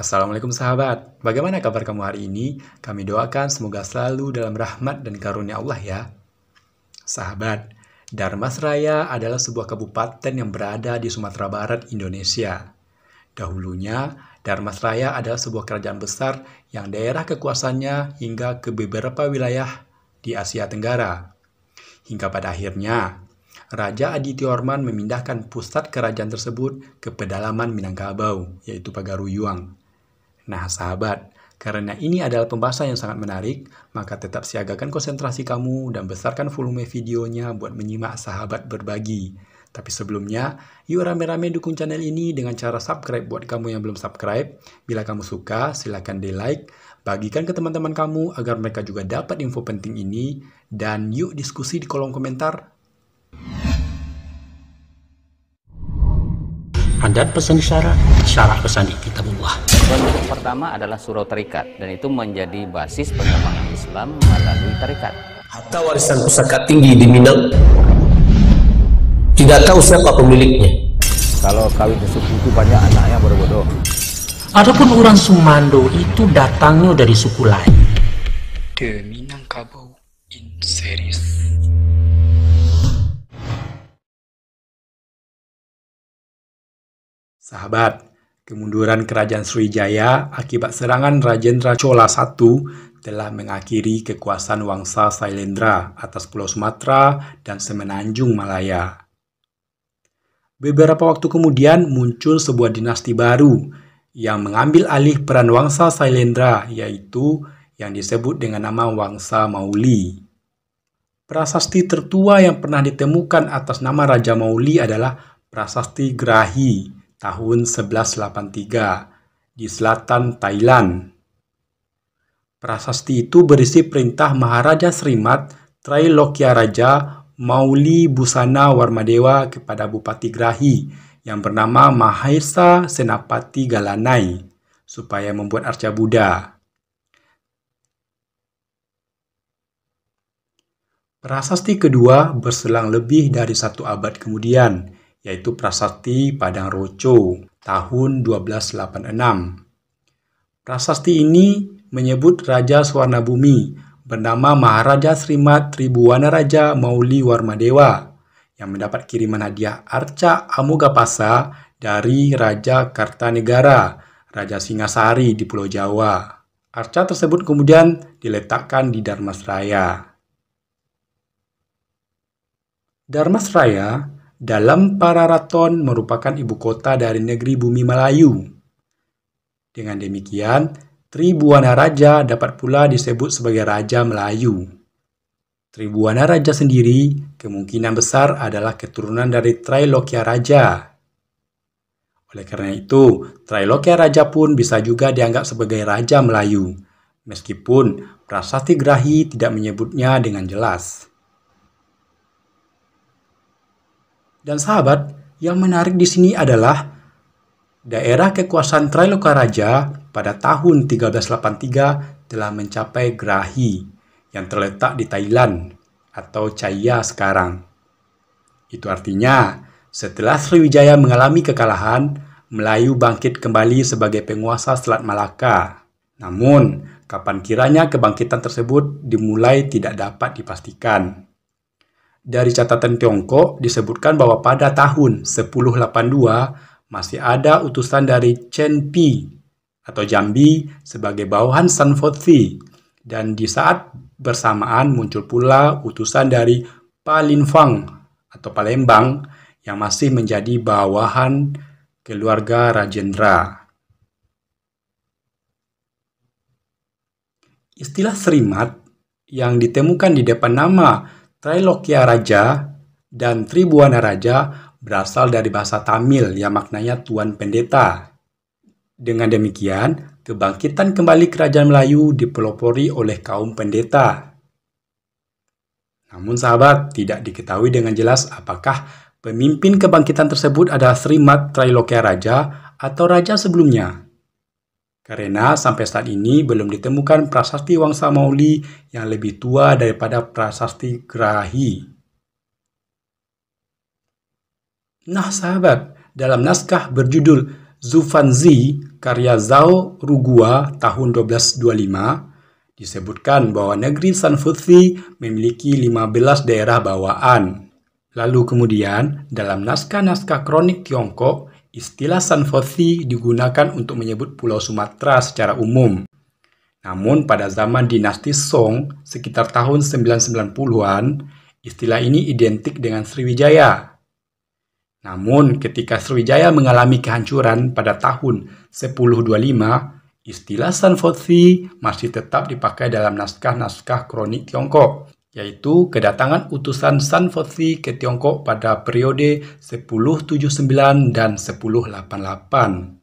Assalamualaikum sahabat, bagaimana kabar kamu hari ini? Kami doakan semoga selalu dalam rahmat dan karunia Allah ya. Sahabat, Dharmasraya adalah sebuah kabupaten yang berada di Sumatera Barat, Indonesia. Dahulunya, Dharmasraya adalah sebuah kerajaan besar yang daerah kekuasaannya hingga ke beberapa wilayah di Asia Tenggara. Hingga pada akhirnya, Raja Adityorman memindahkan pusat kerajaan tersebut ke pedalaman Minangkabau, yaitu Pagaruyuang. Nah, sahabat, karena ini adalah pembahasan yang sangat menarik, maka tetap siagakan konsentrasi kamu dan besarkan volume videonya buat menyimak sahabat berbagi. Tapi sebelumnya, yuk rame-rame dukung channel ini dengan cara subscribe buat kamu yang belum subscribe. Bila kamu suka, silakan di-like, bagikan ke teman-teman kamu agar mereka juga dapat info penting ini, dan yuk diskusi di kolom komentar. Adat pesan syarat, syarat pesan di kitabullah. Bentuk pertama adalah surau tarikat, dan itu menjadi basis pengembangan Islam melalui tarikat. Harta warisan pusaka tinggi di Minang, tidak tahu siapa pemiliknya. Kalau kawin sesuku itu banyak anaknya bodoh-bodoh. Adapun orang Sumando itu datangnya dari suku lain. The Minangkabau in series. Sahabat, kemunduran Kerajaan Sriwijaya akibat serangan Rajendra Chola I telah mengakhiri kekuasaan Wangsa Sailendra atas Pulau Sumatera dan Semenanjung Malaya. Beberapa waktu kemudian muncul sebuah dinasti baru yang mengambil alih peran Wangsa Sailendra, yaitu yang disebut dengan nama Wangsa Mauli. Prasasti tertua yang pernah ditemukan atas nama Raja Mauli adalah Prasasti Grahi tahun 1183 di selatan Thailand. Prasasti itu berisi perintah Maharaja Srimat Trailokya Raja Mauli Busana Warmadewa kepada Bupati Grahi yang bernama Mahesa Senapati Galanai supaya membuat arca Buddha. Prasasti kedua berselang lebih dari 1 abad kemudian, yaitu Prasasti Padang Roco tahun 1286. Prasasti ini menyebut Raja Swarnabumi bernama Maharaja Srimat Tribuwana Raja Mauli Warmadewa yang mendapat kiriman hadiah arca Amogapasa dari Raja Kartanegara, Raja Singasari di Pulau Jawa. Arca tersebut kemudian diletakkan di Dharmasraya. Dharmasraya dalam Pararaton merupakan ibu kota dari negeri Bumi Melayu. Dengan demikian, Tribuwana Raja dapat pula disebut sebagai Raja Melayu. Tribuwana Raja sendiri kemungkinan besar adalah keturunan dari Trailokya Raja. Oleh karena itu, Trailokya Raja pun bisa juga dianggap sebagai Raja Melayu, meskipun Prasasti Grahi tidak menyebutnya dengan jelas. Dan sahabat, yang menarik di sini adalah daerah kekuasaan Trailokya Raja pada tahun 1383 telah mencapai Grahi yang terletak di Thailand atau Chaiya sekarang. Itu artinya, setelah Sriwijaya mengalami kekalahan, Melayu bangkit kembali sebagai penguasa Selat Malaka. Namun, kapan kiranya kebangkitan tersebut dimulai tidak dapat dipastikan. Dari catatan Tiongkok disebutkan bahwa pada tahun 1082 masih ada utusan dari Chen Pi atau Jambi sebagai bawahan San Fotzi, dan di saat bersamaan muncul pula utusan dari Palinfang atau Palembang yang masih menjadi bawahan keluarga Rajendra. Istilah Srimat yang ditemukan di depan nama Trailokya Raja dan Tribuwana Raja berasal dari bahasa Tamil yang maknanya Tuan Pendeta. Dengan demikian, kebangkitan kembali kerajaan Melayu dipelopori oleh kaum pendeta. Namun sahabat, tidak diketahui dengan jelas apakah pemimpin kebangkitan tersebut adalah Srimat Trailokya Raja atau raja sebelumnya. Karena sampai saat ini belum ditemukan prasasti Wangsa Mauli yang lebih tua daripada prasasti Grahi. Nah sahabat, dalam naskah berjudul Zufanzi, karya Zhao Rugua tahun 1225, disebutkan bahwa negeri Sanfuzi memiliki 15 daerah bawaan. Lalu kemudian, dalam naskah-naskah kronik Tiongkok, istilah Sanfuzi digunakan untuk menyebut Pulau Sumatera secara umum. Namun pada zaman dinasti Song, sekitar tahun 990-an, istilah ini identik dengan Sriwijaya. Namun, ketika Sriwijaya mengalami kehancuran pada tahun 1025, istilah Sanfuzi masih tetap dipakai dalam naskah-naskah kronik Tiongkok, yaitu kedatangan utusan Sanfuzi ke Tiongkok pada periode 1079 dan 1088.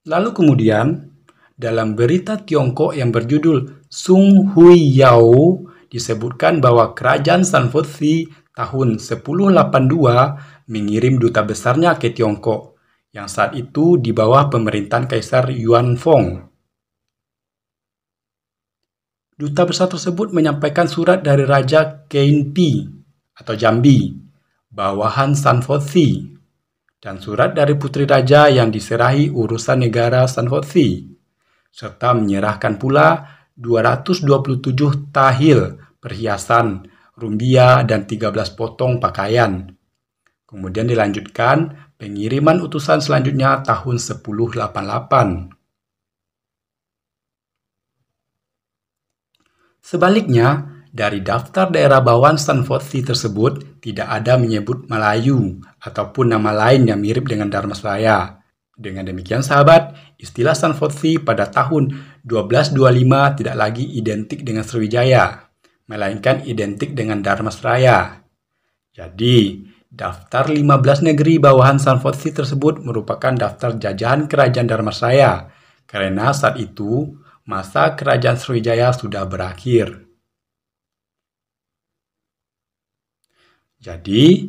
Lalu kemudian, dalam berita Tiongkok yang berjudul Sung Hui Yao, disebutkan bahwa kerajaan Sanfuzi tahun 1082 mengirim duta besarnya ke Tiongkok, yang saat itu di bawah pemerintahan Kaisar Yuanfong. Duta besar tersebut menyampaikan surat dari Raja Keinpi atau Jambi, bawahan Sanfuzi, dan surat dari Putri Raja yang diserahi urusan negara Sanfuzi, serta menyerahkan pula 227 tahil perhiasan, rumbia, dan 13 potong pakaian. Kemudian dilanjutkan pengiriman utusan selanjutnya tahun 1088. Sebaliknya, dari daftar daerah bawaan Sanfuzi tersebut tidak ada menyebut Melayu ataupun nama lain yang mirip dengan Dharmasraya. Dengan demikian sahabat, istilah Sanfuzi pada tahun 1225 tidak lagi identik dengan Sriwijaya, melainkan identik dengan Dharmasraya. Jadi, daftar 15 negeri bawahan Sanfuzi tersebut merupakan daftar jajahan kerajaan Dharmasraya, karena saat itu masa kerajaan Sriwijaya sudah berakhir. Jadi,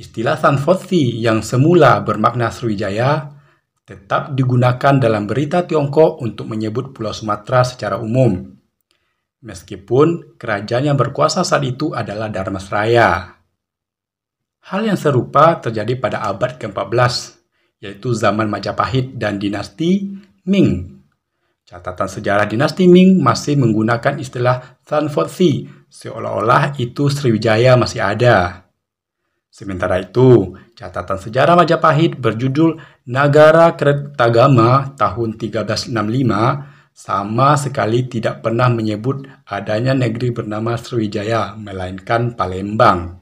istilah Sanfuzi yang semula bermakna Sriwijaya tetap digunakan dalam berita Tiongkok untuk menyebut Pulau Sumatera secara umum, meskipun kerajaan yang berkuasa saat itu adalah Dharmasraya. Hal yang serupa terjadi pada abad ke-14, yaitu zaman Majapahit dan dinasti Ming. Catatan sejarah dinasti Ming masih menggunakan istilah Sanfuzi, seolah-olah itu Sriwijaya masih ada. Sementara itu, catatan sejarah Majapahit berjudul Nagara Kertagama tahun 1365 sama sekali tidak pernah menyebut adanya negeri bernama Sriwijaya, melainkan Palembang.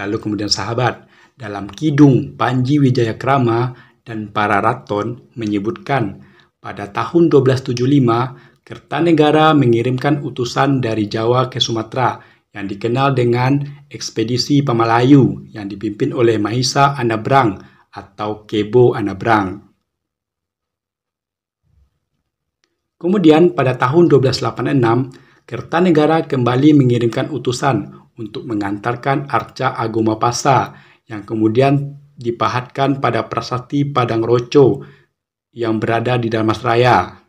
Lalu kemudian sahabat, dalam Kidung Panji Wijayakrama dan Pararaton menyebutkan pada tahun 1275, Kertanegara mengirimkan utusan dari Jawa ke Sumatera yang dikenal dengan Ekspedisi Pamalayu yang dipimpin oleh Mahisa Anabrang atau Kebo Anabrang. Kemudian pada tahun 1286, Kertanegara kembali mengirimkan utusan untuk mengantarkan arca Agomapasa yang kemudian dipahatkan pada prasasti Padang Roco yang berada di Dharmasraya.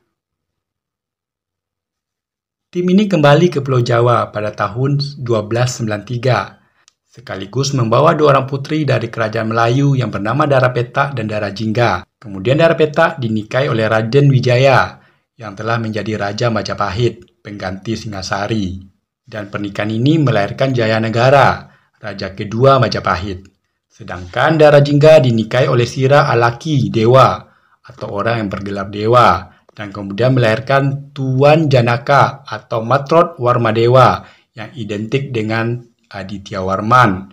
Tim ini kembali ke Pulau Jawa pada tahun 1293, sekaligus membawa 2 orang putri dari kerajaan Melayu yang bernama Darapeta dan Darajingga. Kemudian Darapeta dinikahi oleh Raden Wijaya yang telah menjadi Raja Majapahit, pengganti Singasari. Dan pernikahan ini melahirkan Jayanegara, Raja kedua Majapahit. Sedangkan Darajingga dinikahi oleh Sira Alaki Dewa atau orang yang bergelar dewa, dan kemudian melahirkan Tuan Janaka atau Matrot Warmadewa yang identik dengan Aditya Warman,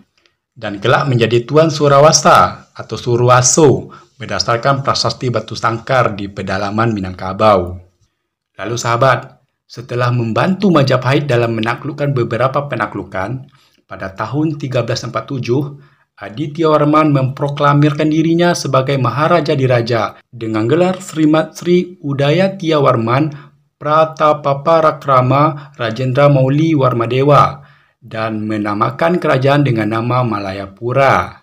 dan kelak menjadi Tuan Surawasa atau Surwaso berdasarkan prasasti Batu Sangkar di pedalaman Minangkabau. Lalu sahabat, setelah membantu Majapahit dalam menaklukkan beberapa penaklukan, pada tahun 1347, Aditya Warman memproklamirkan dirinya sebagai Maharaja Diraja dengan gelar Srimat Sri Udayatya Warman Pratapaparakrama Rajendra Mauli Warmadewa dan menamakan kerajaan dengan nama Malayapura.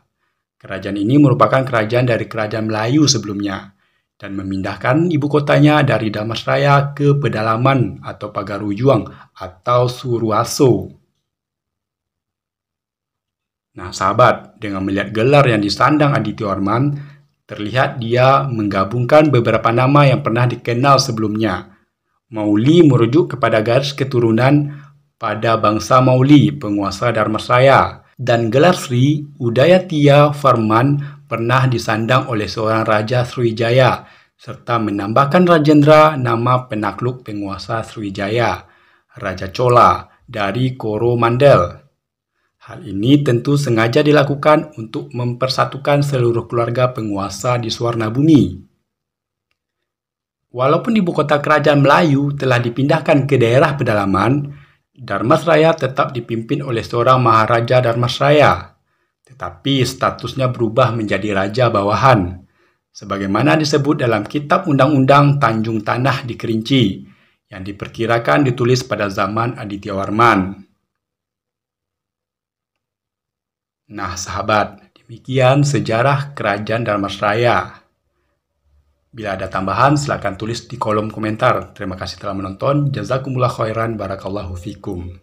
Kerajaan ini merupakan kerajaan dari kerajaan Melayu sebelumnya dan memindahkan ibu kotanya dari Dharmasraya ke pedalaman atau Pagaruyuang atau Suruaso. Nah, sahabat, dengan melihat gelar yang disandang Adityawarman, terlihat dia menggabungkan beberapa nama yang pernah dikenal sebelumnya. Mauli merujuk kepada garis keturunan pada bangsa Mauli, penguasa Dharmasraya. Dan gelar Sri Udayatya Varman pernah disandang oleh seorang Raja Sriwijaya, serta menambahkan Rajendra nama penakluk penguasa Sriwijaya, Raja Chola dari Coromandel. Hal ini tentu sengaja dilakukan untuk mempersatukan seluruh keluarga penguasa di Swarnabumi. Walaupun ibu kota kerajaan Melayu telah dipindahkan ke daerah pedalaman, Dharmasraya tetap dipimpin oleh seorang Maharaja Dharmasraya, tetapi statusnya berubah menjadi raja bawahan, sebagaimana disebut dalam Kitab Undang-Undang Tanjung Tanah di Kerinci, yang diperkirakan ditulis pada zaman Adityawarman. Nah, sahabat, demikian sejarah kerajaan Dharmasraya. Bila ada tambahan, silakan tulis di kolom komentar. Terima kasih telah menonton. Jazakumullah khairan. Barakallahu fikum.